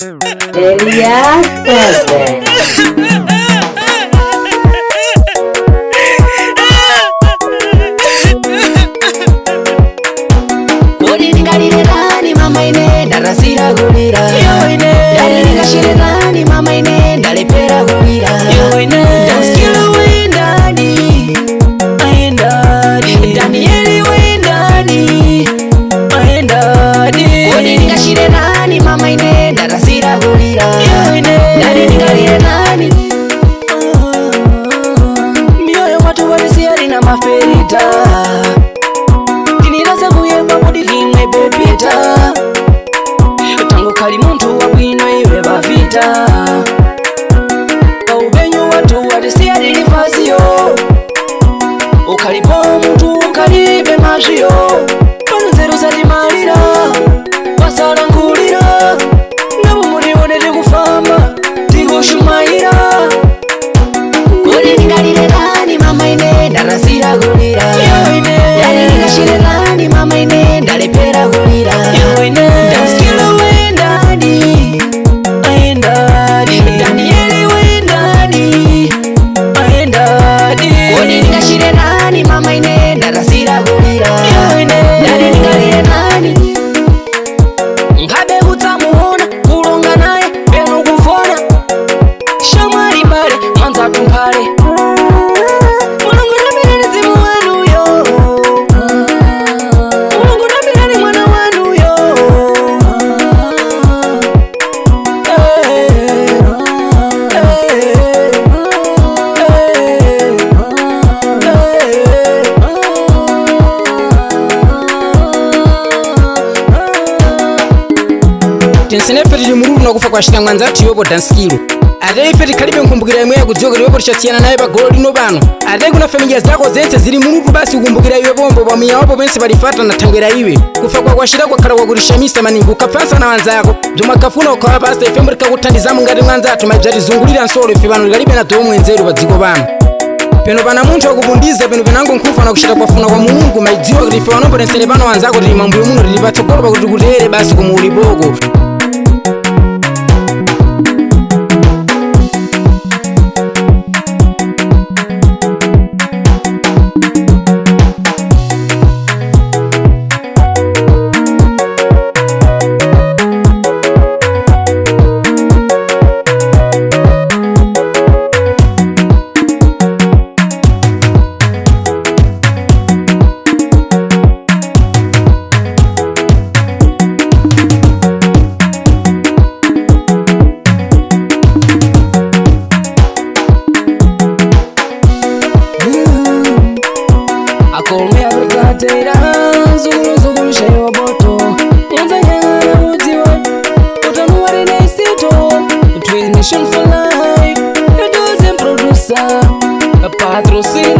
Elias Pepe. Nani mama ine ndarasira gulira yo ine dali ngashirani mama ine ndalepera gulira yo ine daskilo windani aendadi Danieli windani aendadi kodi ngashirani mama ine ndarasira gulira yo ine dali ngashirani mioyo watu walisiari na maferita kiniraza kuyemba mudi limwe bebita tangu kali muntu wabwino iwe bavita kaubenyu watu walisiari nifasiyo ukalipo muntu ukalibe majiyo pano zeru zalimalira wasala ngulira nabo muliwone tikufamba tikushumaira kodi ningalire nani mama ine ndarasira gulira yo ine dali ngashire nani mama ine ndalepera gulira yo ine daskilo wendani aendadi Danieli wendani aendadi kodi ngashire nani mama ine ndarasira gulira yo ine dali ngalire nani ngabe utamuona kulonga naye peno kufona shamari mbale manza tumpale Tinsinepeti limuru na kufa kwa shina mwanza tiyobo danskilo ate ifeti kalibe nkumbukira imwe yakudziokera iwe polishatiana naye pagolo lino pano ate kuna familia zako zense zili murutu basi ukumbukira iwe pombo pamwiya wapo pensi palifata nathangwera iwe kufa kwa kwashira kwakhala kwakutishamisa maningi ukapfansa na wanzako bzomwe akafuna ukhawa pasta ife mbuli kakuthandizamu ngati mwanzathu maibzatizungulira nsolo ife pano likalibe na domwe nzeru pa dziko pano peno pana munthu akupundiza peno penango nkhufa na kuchita kwafuna kwa mulungu maidziwa kuti ife panombo tensene pano wanzako tili mambuyo muno tili patsogolo pakuti kutere basi kumuulipoko akolme abrikatera zugulu shewa boto nyanza nyangara mudziwa utanuwari na isito Twin Mission for life, the dozen producer, a patrocin